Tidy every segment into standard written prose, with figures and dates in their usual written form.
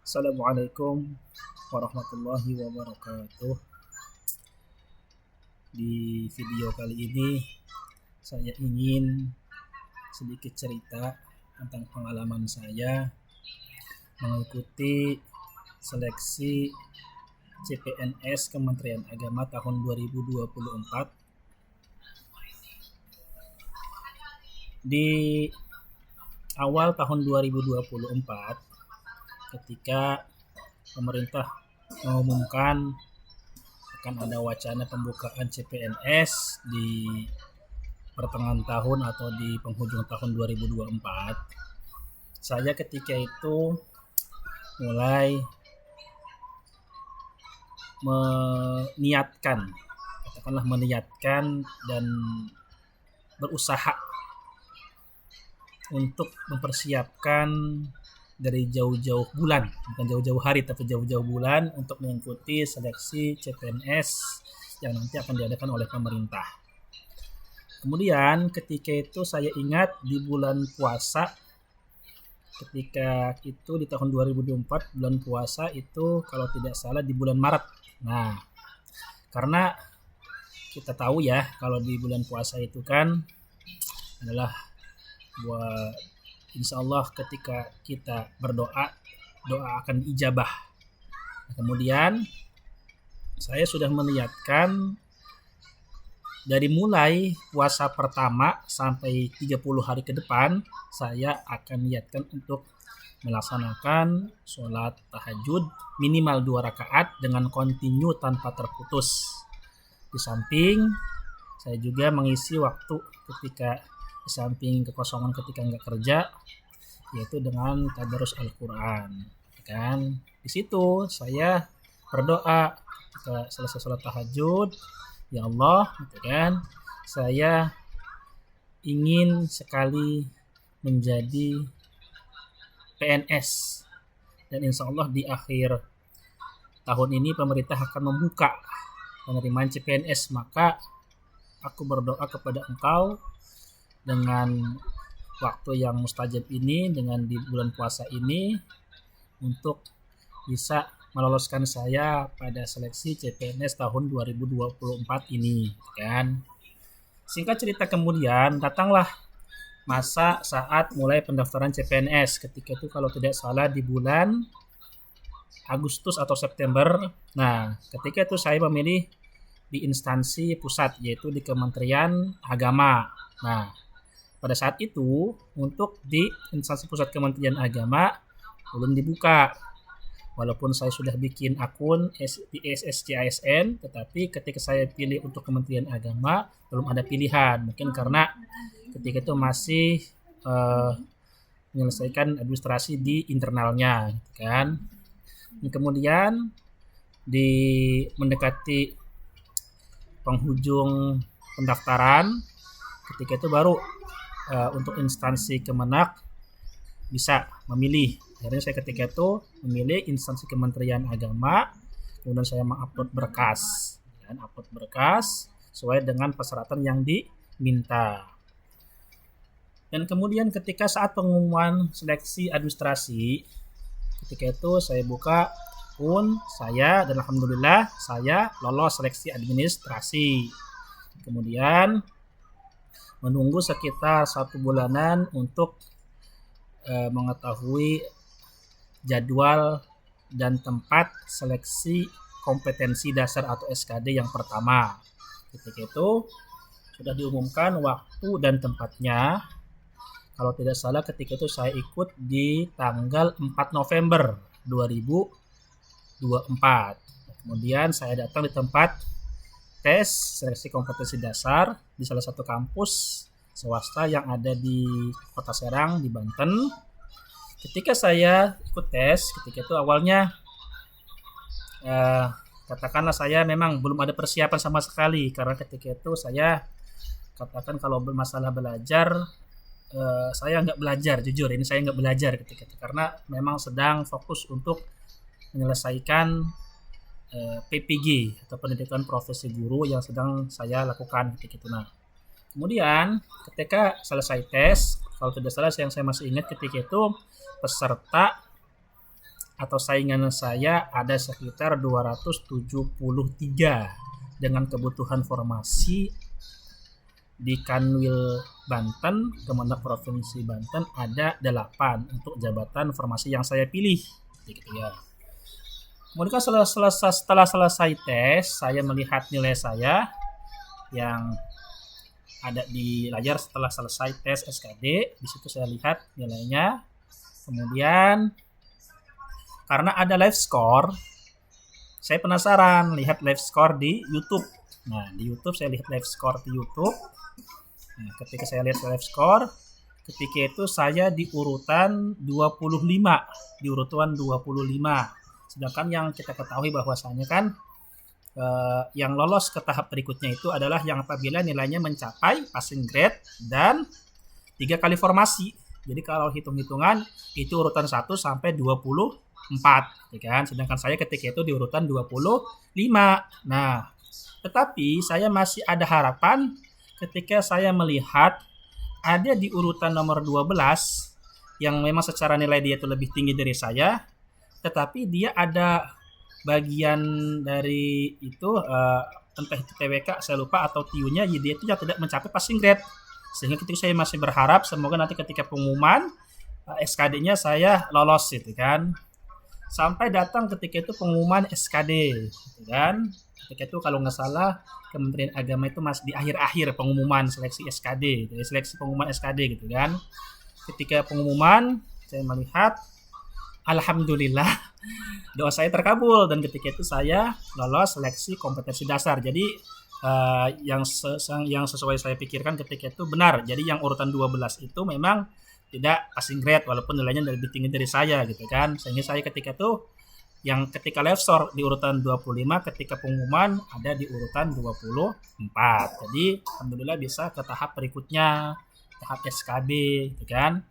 Assalamualaikum warahmatullahi wabarakatuh. Di video kali ini saya ingin sedikit cerita tentang pengalaman saya mengikuti seleksi CPNS Kementerian Agama tahun 2024. Di awal tahun 2024, ketika pemerintah mengumumkan akan ada wacana pembukaan CPNS di pertengahan tahun atau di penghujung tahun 2024, saya ketika itu mulai meniatkan dan berusaha untuk mempersiapkan dari jauh-jauh bulan, bukan jauh-jauh hari tapi jauh-jauh bulan untuk mengikuti seleksi CPNS yang nanti akan diadakan oleh pemerintah. Kemudian ketika itu saya ingat di bulan puasa, ketika itu di tahun 2024 bulan puasa itu kalau tidak salah di bulan Maret. Nah, karena kita tahu ya kalau di bulan puasa itu kan adalah buat insya Allah ketika kita berdoa, doa akan diijabah. Kemudian saya sudah meniatkan dari mulai puasa pertama sampai 30 hari ke depan, saya akan niatkan untuk melaksanakan sholat tahajud minimal 2 rakaat dengan kontinu tanpa terputus. Di samping saya juga mengisi waktu ketika di samping kekosongan ketika nggak kerja, yaitu dengan tadarus Al-Quran. Kan di situ saya berdoa ketika selesai sholat tahajud, ya Allah, gitu kan, saya ingin sekali menjadi PNS dan insya Allah di akhir tahun ini pemerintah akan membuka penerimaan CPNS, maka aku berdoa kepada Engkau dengan waktu yang mustajab ini, dengan di bulan puasa ini, untuk bisa meloloskan saya pada seleksi CPNS tahun 2024 ini kan. Singkat cerita, kemudian datanglah masa saat mulai pendaftaran CPNS. Ketika itu kalau tidak salah di bulan Agustus atau September. Nah, ketika itu saya memilih di instansi pusat, yaitu di Kementerian Agama. Nah, pada saat itu untuk di instansi pusat Kementerian Agama belum dibuka. Walaupun saya sudah bikin akun di SSCISN, tetapi ketika saya pilih untuk Kementerian Agama belum ada pilihan. Mungkin karena ketika itu masih menyelesaikan administrasi di internalnya, kan. Dan kemudian di mendekati penghujung pendaftaran, ketika itu baru untuk instansi Kemenak bisa memilih. Akhirnya saya ketika itu memilih instansi Kementerian Agama, kemudian saya mengupload berkas, dan upload berkas sesuai dengan persyaratan yang diminta. Dan kemudian ketika saat pengumuman seleksi administrasi, ketika itu saya buka akun saya dan alhamdulillah saya lolos seleksi administrasi. Kemudian menunggu sekitar 1 bulanan untuk mengetahui jadwal dan tempat seleksi kompetensi dasar atau SKD yang pertama. Ketika itu sudah diumumkan waktu dan tempatnya. Kalau tidak salah ketika itu saya ikut di tanggal 4 November 2024. Kemudian saya datang di tempat tes seleksi kompetensi dasar di salah satu kampus swasta yang ada di Kota Serang di Banten. Ketika saya ikut tes, ketika itu awalnya katakanlah saya memang belum ada persiapan sama sekali, karena ketika itu saya katakan kalau bermasalah belajar, saya nggak belajar, jujur ini saya nggak belajar ketika itu, karena memang sedang fokus untuk menyelesaikan PPG atau pendidikan profesi guru yang sedang saya lakukan ketika itu. Nah, kemudian ketika selesai tes, kalau tidak salah yang saya masih ingat ketika itu peserta atau saingan saya ada sekitar 273 dengan kebutuhan formasi di Kanwil Banten, Kementerian Provinsi Banten ada 8 untuk jabatan formasi yang saya pilih, gitu ya. Kemudian setelah selesai tes, saya melihat nilai saya yang ada di layar setelah selesai tes SKD. Di situ saya lihat nilainya. Kemudian karena ada live score, saya penasaran lihat live score di YouTube. Nah, di YouTube saya lihat live score di YouTube. Nah, ketika saya lihat live score, ketika itu saya di urutan 25, di urutan 25. Sedangkan yang kita ketahui bahwasanya kan yang lolos ke tahap berikutnya itu adalah yang apabila nilainya mencapai passing grade dan 3 kali formasi. Jadi kalau hitung-hitungan itu urutan 1 sampai 24, ya kan? Sedangkan saya ketika itu di urutan 25. Nah, tetapi saya masih ada harapan ketika saya melihat ada di urutan nomor 12 yang memang secara nilai dia itu lebih tinggi dari saya, tetapi dia ada bagian dari itu entah itu TWK saya lupa atau TU-nya dia itu yang tidak mencapai passing grade. Sehingga ketika saya masih berharap semoga nanti ketika pengumuman SKD-nya saya lolos gitu kan. Sampai datang ketika itu pengumuman SKD gitu kan. Ketika itu kalau nggak salah Kementerian Agama itu masih di akhir-akhir pengumuman seleksi SKD, jadi seleksi pengumuman SKD gitu kan. Ketika pengumuman saya melihat alhamdulillah doa saya terkabul dan ketika itu saya lolos seleksi kompetensi dasar. Jadi yang sesuai saya pikirkan ketika itu benar. Jadi yang urutan 12 itu memang tidak passing grade walaupun nilainya lebih tinggi dari saya gitu kan. Sehingga saya ketika itu yang ketika live score di urutan 25, ketika pengumuman ada di urutan 24. Jadi alhamdulillah bisa ke tahap berikutnya, tahap SKB gitu kan.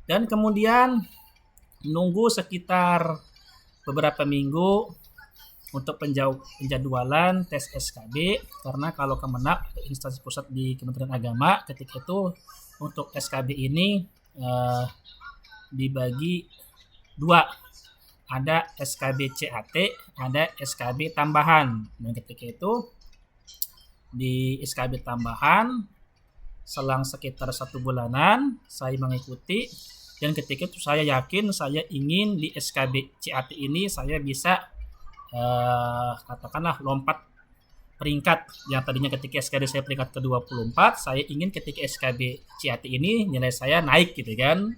Dan kemudian menunggu sekitar beberapa minggu untuk penjadwalan tes SKB, karena kalau Kemenak instansi pusat di Kementerian Agama ketika itu untuk SKB ini dibagi 2. Ada SKB CAT, ada SKB tambahan. Dan ketika itu di SKB tambahan selang sekitar 1 bulanan saya mengikuti, dan ketika itu saya yakin saya ingin di SKB CAT ini saya bisa katakanlah lompat peringkat yang tadinya ketika SKD saya peringkat ke-24, saya ingin ketika SKB CAT ini nilai saya naik gitu kan.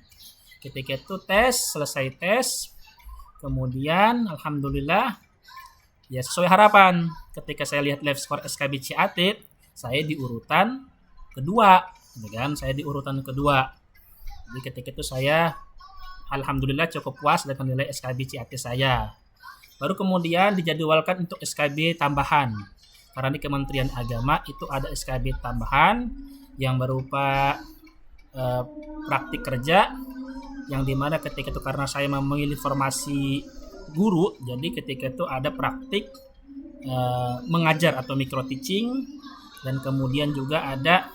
Ketika itu selesai tes, kemudian alhamdulillah ya sesuai harapan. Ketika saya lihat live score SKB CAT, saya di urutan kedua, gitu kan? Saya di urutan kedua. Jadi ketika itu saya alhamdulillah cukup puas dengan nilai SKB CAT saya. Baru kemudian dijadwalkan untuk SKB tambahan. Karena di Kementerian Agama itu ada SKB tambahan yang berupa praktik kerja, yang dimana ketika itu karena saya memilih formasi guru, jadi ketika itu ada praktik mengajar atau micro teaching, dan kemudian juga ada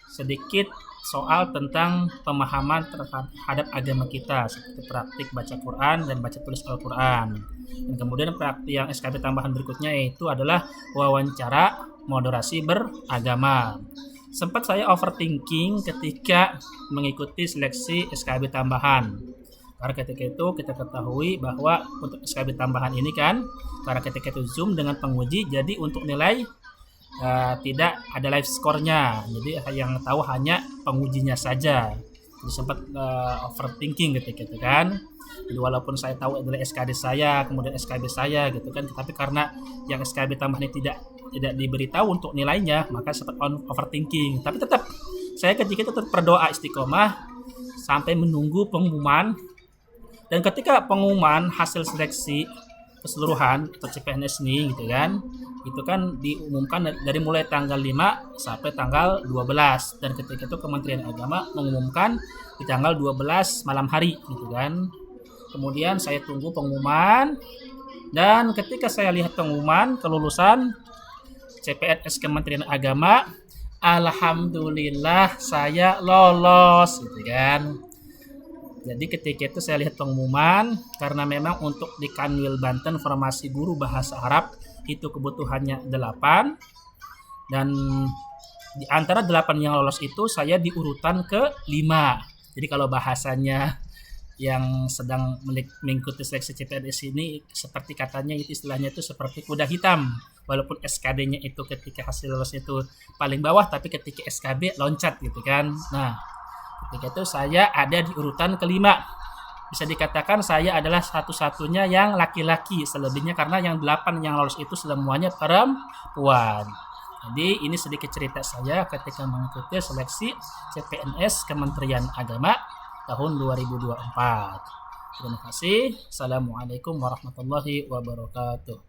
sedikit soal tentang pemahaman terhadap agama kita seperti praktik baca Quran dan baca tulis Al-Quran. Dan kemudian praktik yang SKB tambahan berikutnya yaitu adalah wawancara moderasi beragama. Sempat saya overthinking ketika mengikuti seleksi SKB tambahan. Karena ketika itu kita ketahui bahwa untuk SKB tambahan ini kan, karena ketika itu Zoom dengan penguji, jadi untuk nilai tidak ada live score-nya. Jadi yang tahu hanya pengujinya saja. Jadi sempat overthinking ketika itu kan. Jadi walaupun saya tahu adalah SKD saya, kemudian SKB saya gitu kan, tapi karena yang SKB tambahan ini tidak diberitahu untuk nilainya, maka sempat overthinking. Tapi tetap saya ketika itu tetap berdoa istiqomah sampai menunggu pengumuman. Dan ketika pengumuman hasil seleksi keseluruhan atau CPNS ini gitu kan, itu kan diumumkan dari mulai tanggal 5 sampai tanggal 12, dan ketika itu Kementerian Agama mengumumkan di tanggal 12 malam hari gitu kan. Kemudian saya tunggu pengumuman, dan ketika saya lihat pengumuman kelulusan CPNS Kementerian Agama, alhamdulillah saya lolos gitu kan. Jadi ketika itu saya lihat pengumuman, karena memang untuk di Kanwil Banten formasi guru bahasa Arab itu kebutuhannya 8, dan di antara 8 yang lolos itu saya di urutan ke-5. Jadi kalau bahasanya yang sedang mengikuti seleksi CPNS ini seperti katanya itu istilahnya itu seperti kuda hitam. Walaupun SKD-nya itu ketika hasil lolos itu paling bawah, tapi ketika SKB loncat gitu kan. Nah, ketika itu saya ada di urutan ke-5. Bisa dikatakan saya adalah satu-satunya yang laki-laki, selebihnya karena yang 8 yang lolos itu semuanya perempuan. Jadi ini sedikit cerita saya ketika mengikuti seleksi CPNS Kementerian Agama tahun 2024. Terima kasih. Assalamualaikum warahmatullahi wabarakatuh.